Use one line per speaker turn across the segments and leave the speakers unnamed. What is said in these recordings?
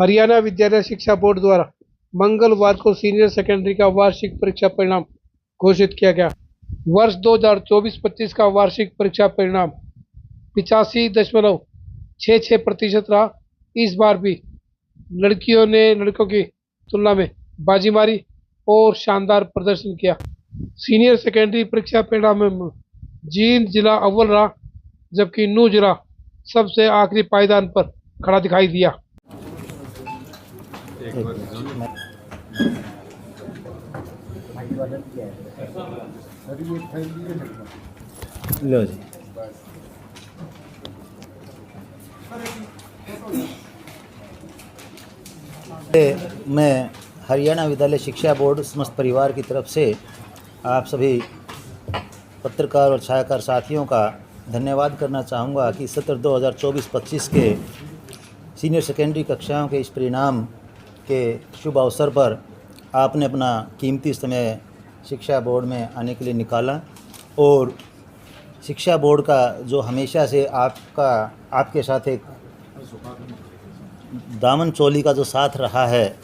हरियाणा विद्यालय शिक्षा बोर्ड द्वारा मंगलवार को सीनियर सेकेंडरी का वार्षिक परीक्षा परिणाम घोषित किया गया। वर्ष 2024-25 का वार्षिक परीक्षा परिणाम 85.66% रहा। इस बार भी लड़कियों ने लड़कों की तुलना में बाजी मारी और शानदार प्रदर्शन किया। सीनियर सेकेंडरी परीक्षा परिणाम में जींद जिला अव्वल रहा, जबकि नूंह जिला सबसे आखिरी पायदान पर खड़ा दिखाई दिया।
लो जी। मैं हरियाणा विद्यालय शिक्षा बोर्ड समस्त परिवार की तरफ से आप सभी पत्रकार और छायाकार साथियों का धन्यवाद करना चाहूँगा कि सत्र 2024-25 के सीनियर सेकेंडरी कक्षाओं के इस परिणाम के शुभ अवसर पर आपने अपना कीमती समय शिक्षा बोर्ड में आने के लिए निकाला और शिक्षा बोर्ड का जो हमेशा से आपके साथ एक दामन चोली का जो साथ रहा है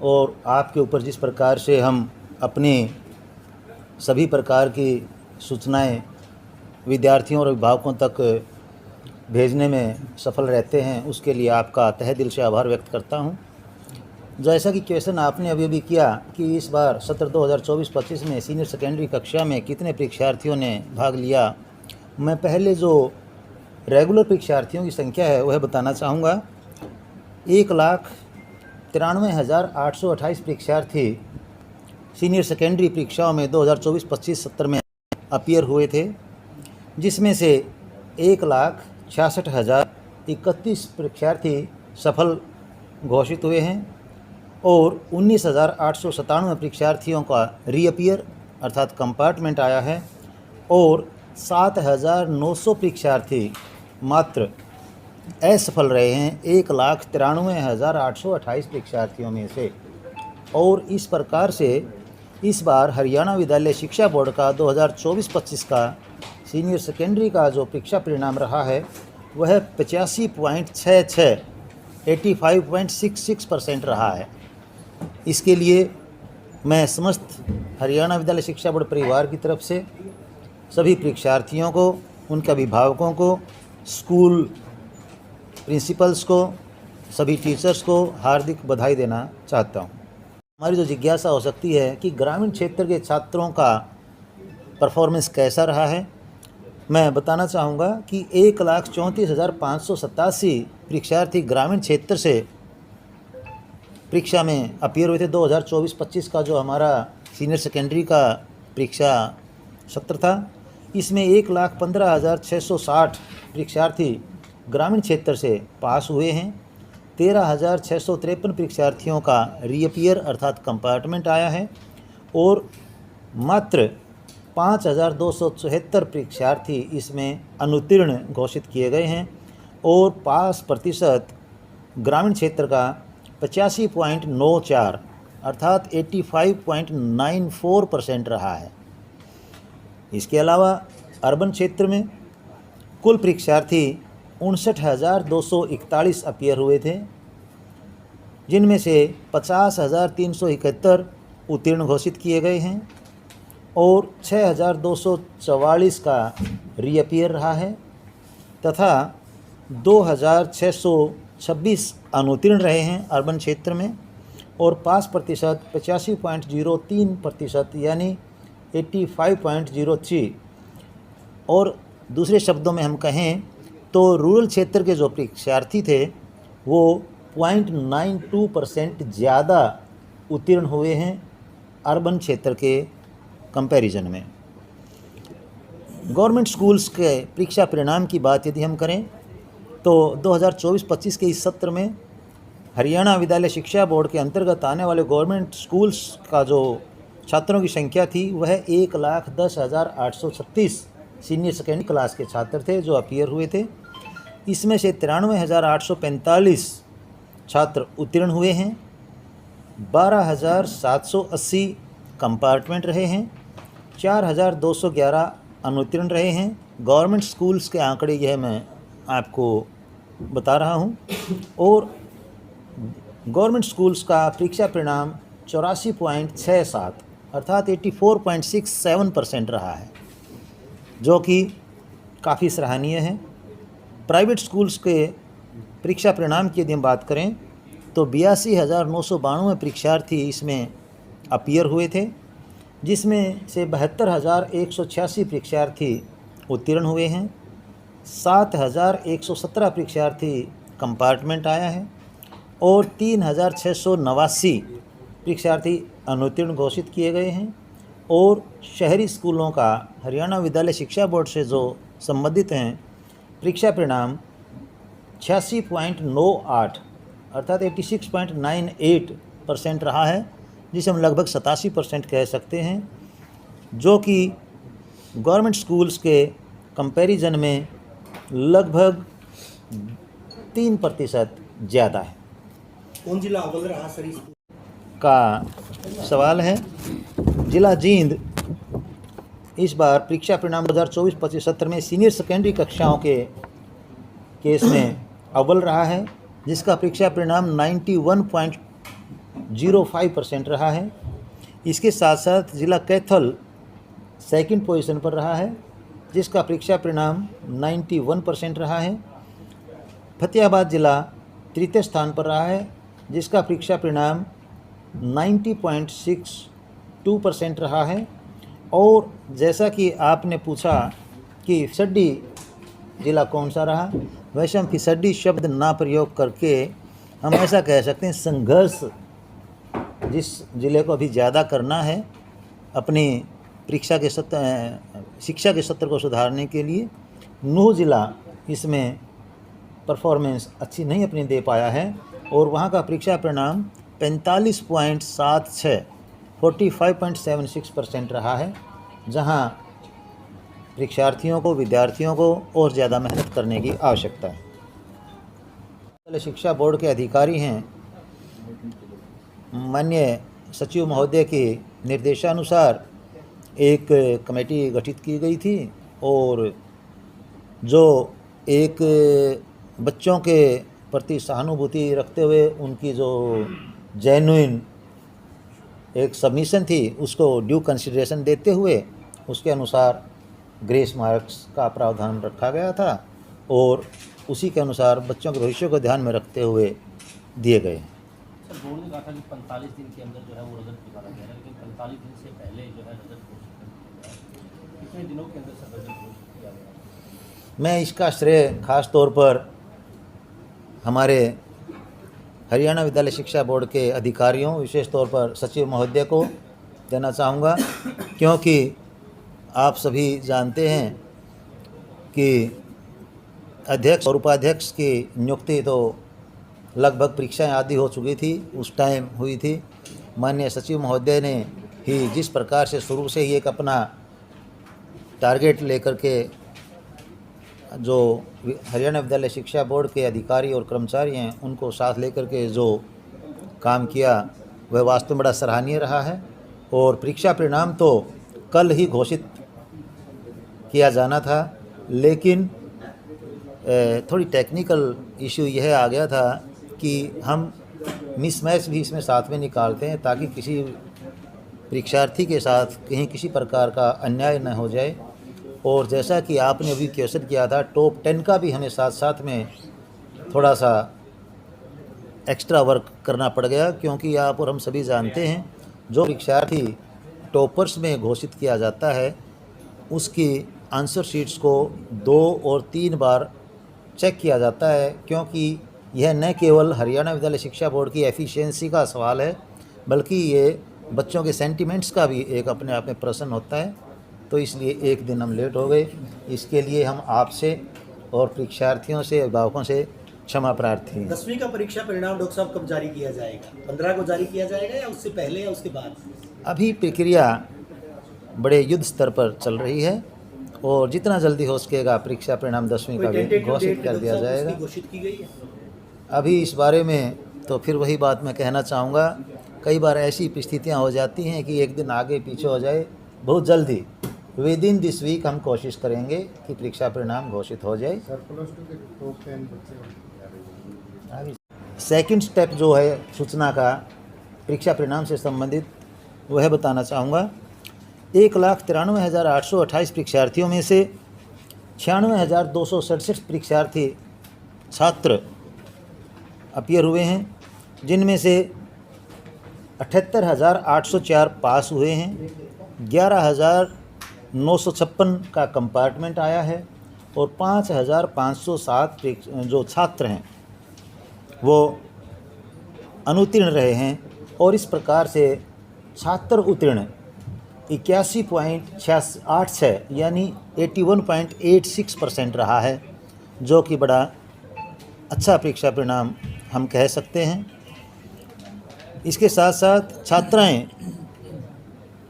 और आपके ऊपर जिस प्रकार से हम अपनी सभी प्रकार की सूचनाएं विद्यार्थियों और अभिभावकों तक भेजने में सफल रहते हैं, उसके लिए आपका तहे दिल से आभार व्यक्त करता हूं। जैसा कि क्वेश्चन आपने अभी किया कि इस बार सत्र 2024-25 में सीनियर सेकेंडरी कक्षा में कितने परीक्षार्थियों ने भाग लिया, मैं पहले जो रेगुलर परीक्षार्थियों की संख्या है वह बताना चाहूँगा। 1,93,828 परीक्षार्थी सीनियर सेकेंडरी परीक्षाओं में 2024-25 सत्र में अपीयर हुए थे, जिसमें से 1,66,031 परीक्षार्थी सफल घोषित हुए हैं और 19,897 परीक्षार्थियों का रीअपियर अर्थात कंपार्टमेंट आया है और 7,900 परीक्षार्थी मात्र असफल रहे हैं 1,93,828 परीक्षार्थियों में से। और इस प्रकार से इस बार हरियाणा विद्यालय शिक्षा बोर्ड का 2024-25 का सीनियर सेकेंडरी का जो परीक्षा परिणाम रहा है वह 85.66% रहा है। इसके लिए मैं समस्त हरियाणा विद्यालय शिक्षा बोर्ड परिवार की तरफ से सभी परीक्षार्थियों को, उनके अभिभावकों को, स्कूल प्रिंसिपल्स को, सभी टीचर्स को हार्दिक बधाई देना चाहता हूँ। हमारी जो जिज्ञासा हो सकती है कि ग्रामीण क्षेत्र के छात्रों का परफॉर्मेंस कैसा रहा है, मैं बताना चाहूँगा कि 1,34,587 परीक्षार्थी ग्रामीण क्षेत्र से परीक्षा में अपीयर हुए थे। 2024-25 का जो हमारा सीनियर सेकेंडरी का परीक्षा सत्र था, इसमें 1,15,660 परीक्षार्थी ग्रामीण क्षेत्र से पास हुए हैं। 13,653 परीक्षार्थियों का रीअपियर अर्थात कंपार्टमेंट आया है और मात्र 5,274 परीक्षार्थी इसमें अनुत्तीर्ण घोषित किए गए हैं और पास प्रतिशत ग्रामीण क्षेत्र का 85.94 अर्थात 85.94% रहा है। इसके अलावा अर्बन क्षेत्र में कुल परीक्षार्थी 59,241 अपीयर हुए थे, जिनमें से 50,371 उत्तीर्ण घोषित किए गए हैं और 6,244 का रीअपियर रहा है तथा 2,626 अनुत्तीर्ण रहे हैं अर्बन क्षेत्र में और पास प्रतिशत 85.03% यानी 85.03। और दूसरे शब्दों में हम कहें तो रूरल क्षेत्र के जो परीक्षार्थी थे वो 0.92% ज़्यादा उत्तीर्ण हुए हैं अर्बन क्षेत्र के कंपैरिजन में। गवर्नमेंट स्कूल्स के परीक्षा परिणाम की बात यदि हम करें तो 2024-25 के इस सत्र में हरियाणा विद्यालय शिक्षा बोर्ड के अंतर्गत आने वाले गवर्नमेंट स्कूल्स का जो छात्रों की संख्या थी वह 1,10,836 सीनियर सेकेंडरी क्लास के छात्र थे जो अपीयर हुए थे। इसमें से 93,845 छात्र उत्तीर्ण हुए हैं, 12,780 कंपार्टमेंट रहे हैं, 4,211 अनुत्तीर्ण रहे हैं। गवर्नमेंट स्कूल्स के आंकड़े यह मैं आपको बता रहा हूं। और गवर्नमेंट स्कूल्स का परीक्षा परिणाम 84.67 अर्थात 84.67% रहा है, जो कि काफ़ी सराहनीय है। प्राइवेट स्कूल्स के परीक्षा परिणाम की यदि हम बात करें तो 82,992 परीक्षार्थी इसमें अपीयर हुए थे, जिसमें से 72,186 परीक्षार्थी उत्तीर्ण हुए हैं, 7,117 परीक्षार्थी कंपार्टमेंट आया है और 3,689 परीक्षार्थी अनुत्तीर्ण घोषित किए गए हैं। और शहरी स्कूलों का हरियाणा विद्यालय शिक्षा बोर्ड से जो संबंधित हैं, परीक्षा परिणाम 86.98 अर्थात 86.98% रहा है, जिसे हम लगभग 87% कह सकते हैं, जो कि गवर्नमेंट स्कूल्स के कंपैरिजन में लगभग 3% ज़्यादा है।
कौन जिला अव्वल रहा सर इस
का सवाल है। जिला जींद इस बार परीक्षा परिणाम 2024-25 में सीनियर सेकेंडरी कक्षाओं के केस में अव्वल रहा है, जिसका परीक्षा परिणाम 91.05% रहा है। इसके साथ साथ जिला कैथल सेकंड पोजीशन पर रहा है, जिसका परीक्षा परिणाम 91% रहा है। फतेहाबाद जिला तृतीय स्थान पर रहा है, जिसका परीक्षा परिणाम 90.62% रहा है। और जैसा कि आपने पूछा कि फिसड्डी ज़िला कौन सा रहा, वैसे हम फिसड्डी शब्द ना प्रयोग करके हम ऐसा कह सकते हैं, संघर्ष जिस ज़िले को अभी ज़्यादा करना है अपनी परीक्षा के शिक्षा के सत्र को सुधारने के लिए, नूह ज़िला इसमें परफॉर्मेंस अच्छी नहीं अपनी दे पाया है और वहाँ का परीक्षा परिणाम 45.76 45.76% रहा है, जहाँ परीक्षार्थियों को, विद्यार्थियों को और ज़्यादा मेहनत करने की आवश्यकता है। शिक्षा बोर्ड के अधिकारी हैं, माननीय सचिव महोदय के निर्देशानुसार एक कमेटी गठित की गई थी और जो एक बच्चों के प्रति सहानुभूति रखते हुए उनकी जो जेन्युइन एक सबमिशन थी, उसको ड्यू कंसिडरेशन देते हुए उसके अनुसार ग्रेस मार्क्स का प्रावधान रखा गया था और उसी के अनुसार बच्चों के भविष्य को ध्यान में रखते हुए दिए गए।
सर, बोर्ड ने कहा था कि 45 दिन के अंदर जो है वो रिजल्ट निकाला गया है, लेकिन 45 दिन से पहले जो है रिजल्ट घोषित कर दिया गया। कितने दिनों के अंदर सर रिजल्ट घोषित किया गया?
मैं इसका श्रेय खास तौर पर हमारे हरियाणा विद्यालय शिक्षा बोर्ड के अधिकारियों, विशेष तौर पर सचिव महोदय को देना चाहूँगा, क्योंकि आप सभी जानते हैं कि अध्यक्ष और उपाध्यक्ष की नियुक्ति तो लगभग परीक्षाएं आदि हो चुकी थी, उस टाइम हुई थी। माननीय सचिव महोदय ने ही जिस प्रकार से शुरू से ही एक अपना टारगेट लेकर के जो हरियाणा विद्यालय शिक्षा बोर्ड के अधिकारी और कर्मचारी हैं उनको साथ लेकर के जो काम किया वह वास्तव में बड़ा सराहनीय रहा है। और परीक्षा परिणाम तो कल ही घोषित किया जाना था, लेकिन थोड़ी टेक्निकल इशू यह आ गया था कि हम मिसमैच भी इसमें साथ में निकालते हैं ताकि किसी परीक्षार्थी के साथ कहीं किसी प्रकार का अन्याय न हो जाए। और जैसा कि आपने अभी क्वेश्चन किया था, टॉप 10 का भी हमें साथ साथ में थोड़ा सा एक्स्ट्रा वर्क करना पड़ गया, क्योंकि आप और हम सभी जानते हैं जो परीक्षार्थी टॉपर्स में घोषित किया जाता है उसकी आंसर शीट्स को 2 और 3 बार चेक किया जाता है, क्योंकि यह न केवल हरियाणा विद्यालय शिक्षा बोर्ड की एफिशिएंसी का सवाल है बल्कि ये बच्चों के सेंटिमेंट्स का भी एक अपने आप में प्रश्न होता है। तो इसलिए एक दिन हम लेट हो गए, इसके लिए हम आपसे और परीक्षार्थियों से, अभिभावकों से क्षमा प्रार्थी हैं।
10वीं का परीक्षा परिणाम डॉक्टर साहब कब जारी किया जाएगा? 15 को जारी किया जाएगा या उससे पहले या उसके बाद?
अभी प्रक्रिया बड़े युद्ध स्तर पर चल रही है और जितना जल्दी हो सकेगा परीक्षा परिणाम 10वीं का भी घोषित कर दिया जाएगा।
घोषित की गई है
अभी इस बारे में तो फिर वही बात मैं कहना चाहूँगा, कई बार ऐसी परिस्थितियाँ हो जाती हैं कि एक दिन आगे पीछे हो जाए। बहुत जल्दी विद इन दिस वीक हम कोशिश करेंगे कि परीक्षा परिणाम घोषित हो जाए। सेकंड स्टेप जो है सूचना का परीक्षा परिणाम से संबंधित वह बताना चाहूँगा। 1,93,828 परीक्षार्थियों में से 96,267 परीक्षार्थी छात्र अपीयर हुए हैं, जिनमें से 78,804 पास हुए हैं, 11,956 का कंपार्टमेंट आया है और 5,507 जो छात्र हैं वो अनुत्तीर्ण रहे हैं। और इस प्रकार से छात्र उत्तीर्ण 81.86 यानी 81.86% रहा है, जो कि बड़ा अच्छा परीक्षा परिणाम हम कह सकते हैं। इसके साथ साथ छात्राएं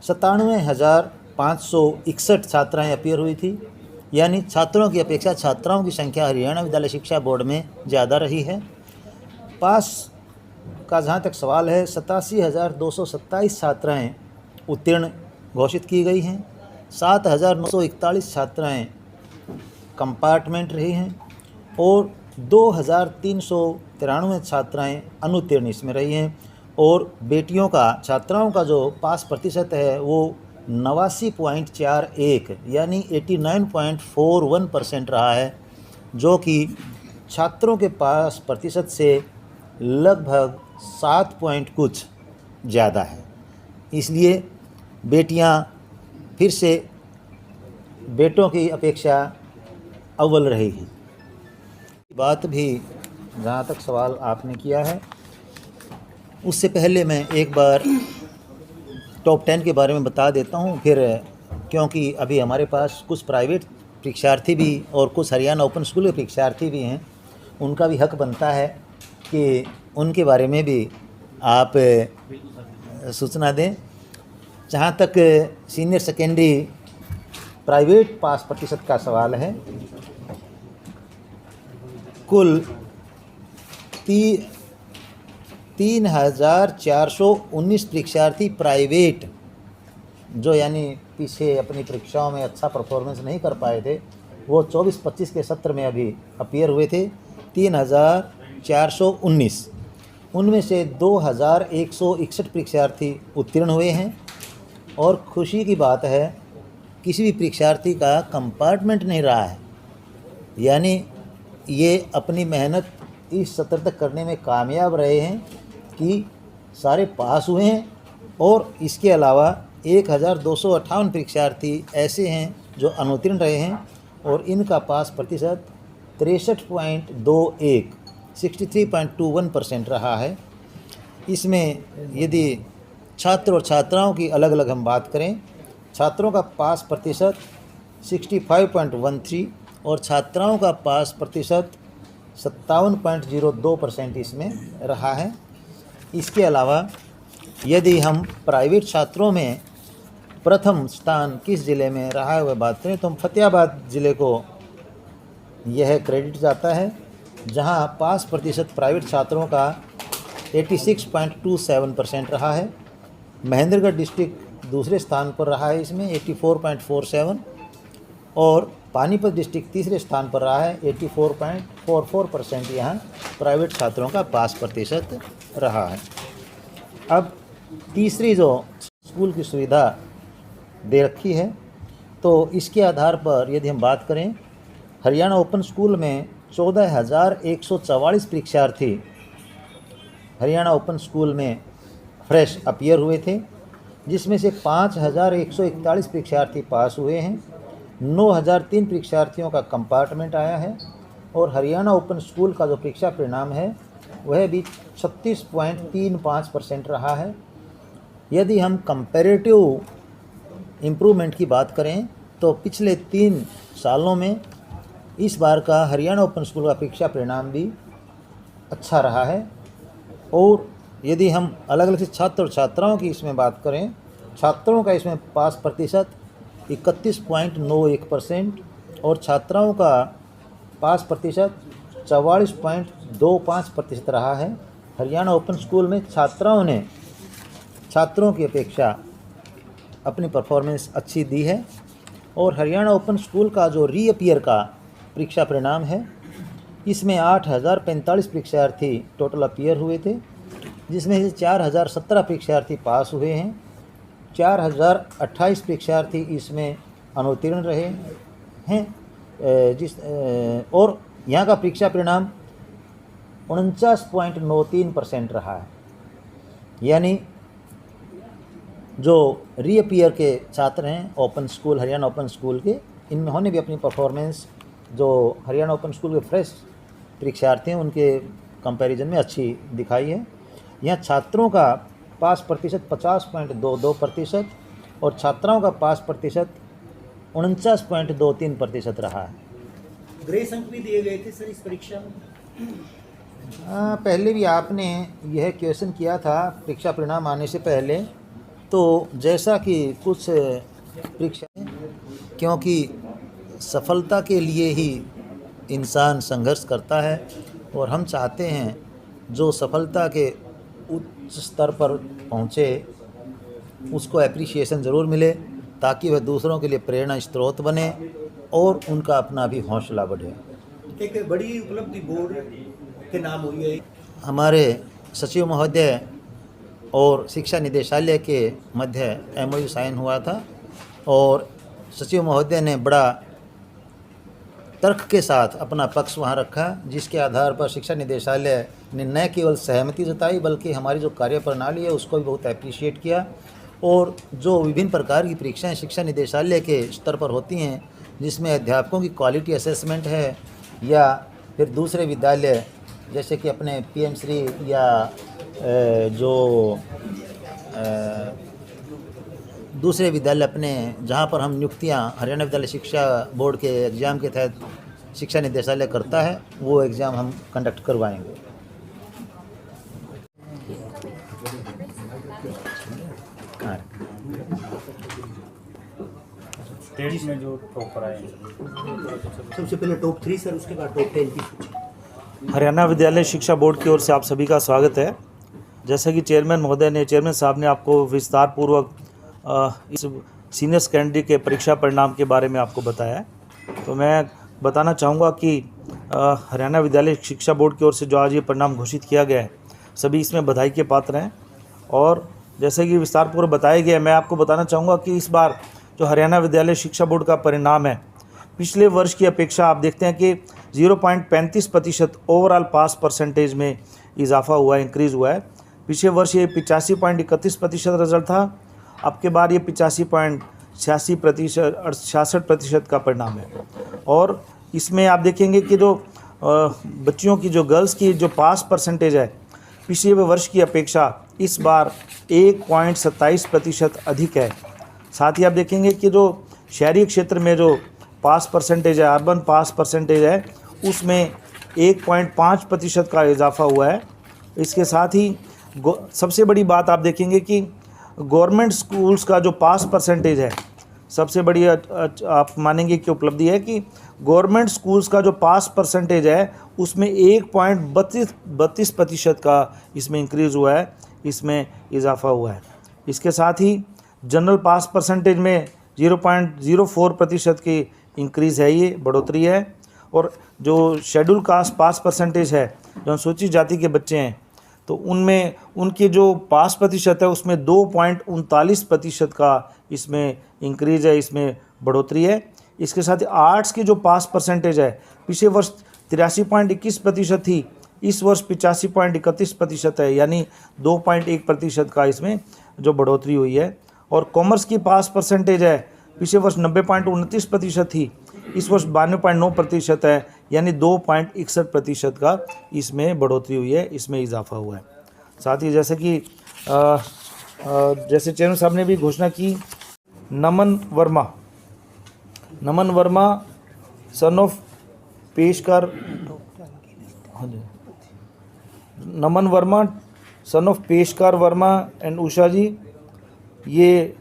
97,561 छात्राएं अपीयर हुई थी, यानी छात्रों की अपेक्षा छात्राओं की संख्या हरियाणा विद्यालय शिक्षा बोर्ड में ज़्यादा रही है। पास का जहाँ तक सवाल है 87,227 छात्राएं उत्तीर्ण घोषित की गई हैं, 7,941 छात्राएं कंपार्टमेंट रही हैं और 2,393 छात्राएं अनुत्तीर्ण इसमें रही हैं। और बेटियों का छात्राओं का जो पास प्रतिशत है वो 89.41 यानी 89.41% रहा है, जो कि छात्रों के पास प्रतिशत से लगभग 7 पॉइंट कुछ ज़्यादा है। इसलिए बेटियां फिर से बेटों की अपेक्षा अव्वल रहेगी। बात भी जहाँ तक सवाल आपने किया है, उससे पहले मैं एक बार टॉप 10 के बारे में बता देता हूँ, फिर क्योंकि अभी हमारे पास कुछ प्राइवेट परीक्षार्थी भी और कुछ हरियाणा ओपन स्कूल के परीक्षार्थी भी हैं, उनका भी हक बनता है कि उनके बारे में भी आप सूचना दें। जहाँ तक सीनियर सेकेंडरी प्राइवेट पास प्रतिशत का सवाल है, कुल 3,419 परीक्षार्थी प्राइवेट जो यानी पीछे अपनी परीक्षाओं में अच्छा परफॉर्मेंस नहीं कर पाए थे, वो 24-25 के सत्र में अभी अपीयर हुए थे 3,419। उनमें से 2,161 परीक्षार्थी उत्तीर्ण हुए हैं। और खुशी की बात है, किसी भी परीक्षार्थी का कंपार्टमेंट नहीं रहा है, यानी ये अपनी मेहनत इस सत्र तक करने में कामयाब रहे हैं कि सारे पास हुए हैं। और इसके अलावा 1,258 परीक्षार्थी ऐसे हैं जो अनुत्तीर्ण रहे हैं और इनका पास प्रतिशत 63.21 63.21% रहा है। इसमें यदि छात्र और छात्राओं की अलग अलग हम बात करें, छात्रों का पास प्रतिशत 65.13 और छात्राओं का पास प्रतिशत 57.02% इसमें रहा है। इसके अलावा यदि हम प्राइवेट छात्रों में प्रथम स्थान किस ज़िले में रहा है वह बात करें तो हम फतेहाबाद ज़िले को यह क्रेडिट जाता है, जहां पास प्रतिशत प्राइवेट छात्रों का 86.27% रहा है। महेंद्रगढ़ डिस्ट्रिक्ट दूसरे स्थान पर रहा है इसमें 84.47 और पानीपत डिस्ट्रिक्ट तीसरे स्थान पर रहा है 84.44% यहाँ प्राइवेट छात्रों का पास प्रतिशत रहा है। अब तीसरी जो स्कूल की सुविधा दे रखी है, तो इसके आधार पर यदि हम बात करें, हरियाणा ओपन स्कूल में 14,144 परीक्षार्थी हरियाणा ओपन स्कूल में फ्रेश अपीयर हुए थे, जिसमें से 5,141 परीक्षार्थी पास हुए हैं, 9,003 परीक्षार्थियों का कंपार्टमेंट आया है और हरियाणा ओपन स्कूल का जो परीक्षा परिणाम है वह भी 36.35% रहा है। यदि हम कंपैरेटिव इम्प्रूवमेंट की बात करें तो पिछले 3 सालों में इस बार का हरियाणा ओपन स्कूल का परीक्षा परिणाम भी अच्छा रहा है। और यदि हम अलग अलग से छात्र और छात्राओं की इसमें बात करें, छात्रों का इसमें पास प्रतिशत 31.91% और छात्राओं का पास प्रतिशत 44.25% रहा है। हरियाणा ओपन स्कूल में छात्राओं ने छात्रों की अपेक्षा अपनी परफॉर्मेंस अच्छी दी है। और हरियाणा ओपन स्कूल का जो रीअपीयर का परीक्षा परिणाम है, इसमें 8,045 परीक्षार्थी टोटल अपीयर हुए थे, जिसमें से 4,017 परीक्षार्थी पास हुए हैं, 4,028 परीक्षार्थी इसमें अनुत्तीर्ण रहे हैं, और यहाँ का परीक्षा परिणाम 49.93% रहा है। यानी जो रीअपीयर के छात्र हैं open school, Haryana open school के, इन्होंने भी अपनी परफॉर्मेंस जो हरियाणा ओपन स्कूल के फ्रेश परीक्षार्थी हैं उनके कंपैरिजन में अच्छी दिखाई है। यहाँ छात्रों का पास प्रतिशत 50.22% और छात्राओं का पास प्रतिशत 49.23% रहा है।
ग्रेस अंक भी दिए गए थे सर इस परीक्षा में?
पहले भी आपने यह क्वेश्चन किया था परीक्षा परिणाम आने से पहले, तो जैसा कि कुछ परीक्षा, क्योंकि सफलता के लिए ही इंसान संघर्ष करता है और हम चाहते हैं जो सफलता के उच्च स्तर पर पहुँचे उसको एप्रिसिएशन ज़रूर मिले, ताकि वह दूसरों के लिए प्रेरणा स्रोत बने और उनका अपना भी हौसला बढ़े।
एक बड़ी उपलब्धि बोर्ड के नाम हुई है।
हमारे सचिव महोदय और शिक्षा निदेशालय के मध्य MOU साइन हुआ था और सचिव महोदय ने बड़ा तर्क के साथ अपना पक्ष वहाँ रखा, जिसके आधार पर शिक्षा निदेशालय ने न केवल सहमति जताई बल्कि हमारी जो कार्यप्रणाली है उसको भी बहुत अप्रिशिएट किया। और जो विभिन्न प्रकार की परीक्षाएं शिक्षा निदेशालय के स्तर पर होती हैं, जिसमें अध्यापकों की क्वालिटी असेसमेंट है या फिर दूसरे विद्यालय जैसे कि अपने PM श्री या जो दूसरे विद्यालय अपने जहाँ पर हम नियुक्तियाँ हरियाणा विद्यालय शिक्षा बोर्ड के एग्ज़ाम के तहत शिक्षा निदेशालय करता है, वो एग्ज़ाम हम कंडक्ट करवाएंगे।
स्टेट में जो टॉपर आए
सबसे पहले टॉप 3 सर, उसके बाद टॉप 10 की सूची।
हरियाणा विद्यालय शिक्षा बोर्ड की ओर से आप सभी का स्वागत है। जैसा कि चेयरमैन साहब ने आपको विस्तार पूर्वक इस सीनियर सेकेंडरी के परीक्षा परिणाम के बारे में आपको बताया है, तो मैं बताना चाहूँगा कि हरियाणा विद्यालय शिक्षा बोर्ड की ओर से जो आज ये परिणाम घोषित किया गया है, सभी इसमें बधाई के पात्र हैं। और जैसे कि विस्तार पूर्वक बताया गया, मैं आपको बताना चाहूँगा कि इस बार जो हरियाणा विद्यालय शिक्षा बोर्ड का परिणाम है, पिछले वर्ष की अपेक्षा आप देखते हैं कि 0.35% ओवरऑल पास परसेंटेज में इजाफा हुआ है, इंक्रीज़ हुआ है। पिछले वर्ष ये 85.31% रिजल्ट था, अब के बाद ये 85.66% का परिणाम है। और इसमें आप देखेंगे कि जो बच्चियों की जो गर्ल्स की जो पास परसेंटेज है, पिछले वर्ष की अपेक्षा इस बार 1.27% अधिक है। साथ ही आप देखेंगे कि जो शहरी क्षेत्र में जो पास परसेंटेज है, अर्बन पास परसेंटेज है, उसमें 1.5% का इजाफा हुआ है। इसके साथ ही सबसे बड़ी बात आप देखेंगे कि गवर्नमेंट स्कूल्स का जो पास परसेंटेज है, सबसे बड़ी आप मानेंगे कि उपलब्धि है कि गवर्नमेंट स्कूल्स का जो पास परसेंटेज है उसमें 1.32% का इसमें इंक्रीज़ हुआ है, इसमें इजाफा हुआ है। इसके साथ ही जनरल पास परसेंटेज में 0.04% की इंक्रीज़ है, ये बढ़ोतरी है। और जो शेड्यूल कास्ट पास परसेंटेज है, जो अनुसूचित जाति के बच्चे हैं, तो उनमें उनकी जो पास प्रतिशत है उसमें 2.39% का इसमें इंक्रीज़ है, इसमें बढ़ोतरी है। इसके साथ ही आर्ट्स की जो पास परसेंटेज है, पिछले वर्ष 83.21% थी, इस वर्ष 85.31% है, यानी 2.1% का इसमें जो बढ़ोतरी हुई है। और कॉमर्स की पास परसेंटेज है, पिछले वर्ष 90.29% थी, इस वर्ष 92.9% है, यानी 2.61% का इसमें बढ़ोतरी हुई है, इसमें इजाफा हुआ है। साथ ही जैसे कि जैसे चेयरमैन साहब ने भी घोषणा की, Naman Verma son of Peshkar, Naman Verma son of Peshkar Verma and Usha ji, ये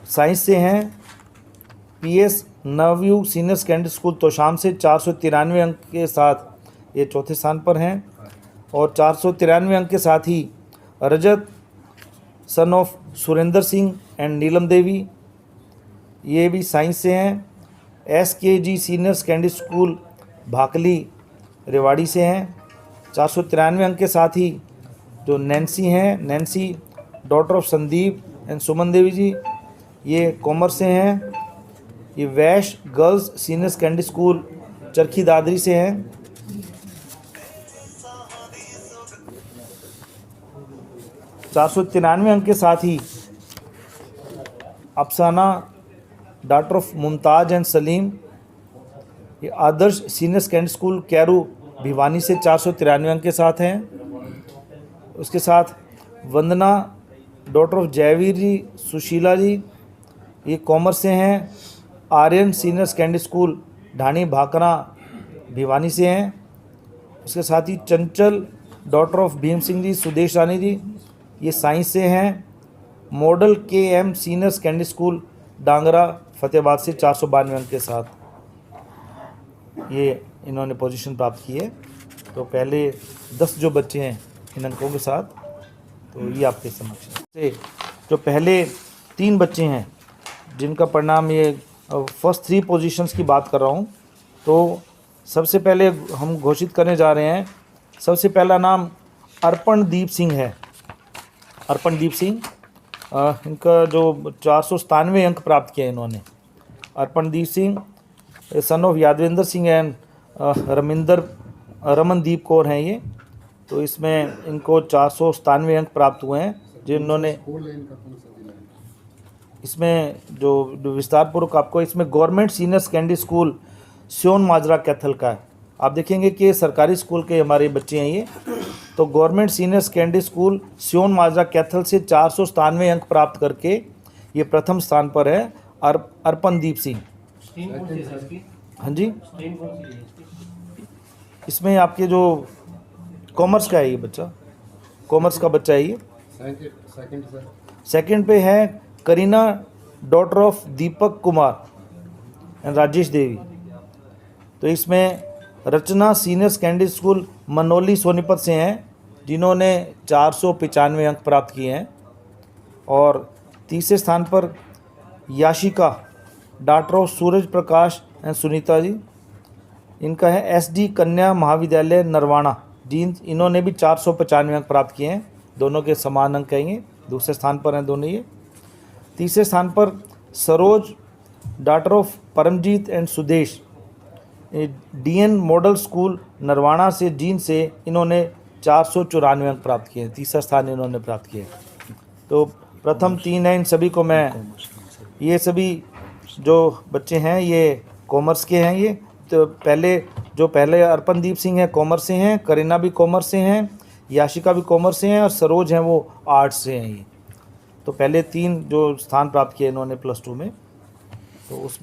साइंस से हैं। PS Navyu senior secondary school Tosham से 493 अंक के साथ ये चौथे स्थान पर हैं। और 493 अंक के साथ ही Rajat son of Surendra Singh and Neelam Devi, ये भी साइंस से हैं। SKG senior secondary school Bhakli Rewari से हैं। 493 अंक के साथ ही जो नैन्सी हैं, Nancy daughter of Sandeep and Suman Devi ji, ये कॉमर्स से हैं। ये Vaishya girls senior secondary school Charkhi Dadri से हैं। 493 अंक के साथ ही Afsana daughter of Mumtaz and Salim, ये Adarsh senior secondary school Kairu Bhiwani से 493 अंक के साथ हैं। उसके साथ वंदना डॉटर ऑफ जयवीर जी, सुशीला जी, ये कॉमर्स से हैं। आर्यन सीनियर सेकेंडरी स्कूल ढाणी भाकरा भिवानी से हैं। उसके साथ ही चंचल डॉटर ऑफ भीम सिंह जी, सुदेश रानी जी, ये साइंस से हैं। Model KM senior secondary school Dangra Fatehabad से 492 अंक के साथ ये इन्होंने पोजीशन प्राप्त की है। तो पहले 10 जो बच्चे हैं इन अंकों के साथ, तो ये आपके समक्ष से जो पहले 3 बच्चे हैं जिनका परिणाम ये फर्स्ट 3 पोजीशंस की बात कर रहा हूँ। तो सबसे पहले हम घोषित करने जा रहे हैं, सबसे पहला नाम अर्पणदीप सिंह है। अर्पणदीप सिंह, इनका जो 497 अंक प्राप्त किए इन्होंने। Arpandeep Singh son of Yadvendra Singh and Ramandeep Kaur हैं ये। तो इसमें इनको 497 अंक प्राप्त हुए हैं जिन्होंने इसमें जो विस्तारपूर्वक आपको इसमें गवर्नमेंट सीनियर सेकेंडरी स्कूल स्योन माजरा कैथल का है। आप देखेंगे कि सरकारी स्कूल के हमारे बच्चे हैं ये। तो गवर्नमेंट सीनियर सेकेंडरी स्कूल स्योन माजरा कैथल से 497 अंक प्राप्त करके ये प्रथम स्थान पर है अर्पणदीप सिंह। हाँ जी, इसमें आपके जो कॉमर्स का है ये बच्चा, कॉमर्स का बच्चा है ये। सेकंड पे है Kareena daughter of Deepak Kumar and Rajesh Devi. तो इसमें Rachna senior secondary school Manoli Sonipat से हैं जिन्होंने 495 अंक प्राप्त किए हैं। और तीसरे स्थान पर Yashika daughter of Suraj Prakash and Sunita ji, इनका है SD कन्या महाविद्यालय नरवाना जी, इन्होंने भी 495 अंक प्राप्त किए हैं। दोनों के समान अंक कहेंगे, दूसरे स्थान पर हैं दोनों ये। तीसरे स्थान पर Saroj daughter of Paramjit and Sudesh, DN model school Narwana से जीन से इन्होंने 494 अंक प्राप्त किए हैं। तीसरा स्थान इन्होंने प्राप्त किया है। तो प्रथम 3 हैं, इन सभी को मैं, ये सभी जो बच्चे हैं ये कॉमर्स के हैं ये। तो पहले अर्पणदीप सिंह है कॉमर्स से हैं, करीना भी कॉमर्स से हैं, याशिका भी कॉमर्स से हैं और सरोज हैं वो आर्ट्स से हैं ये। तो पहले 3 जो स्थान प्राप्त किए इन्होंने +2 में, तो उसमें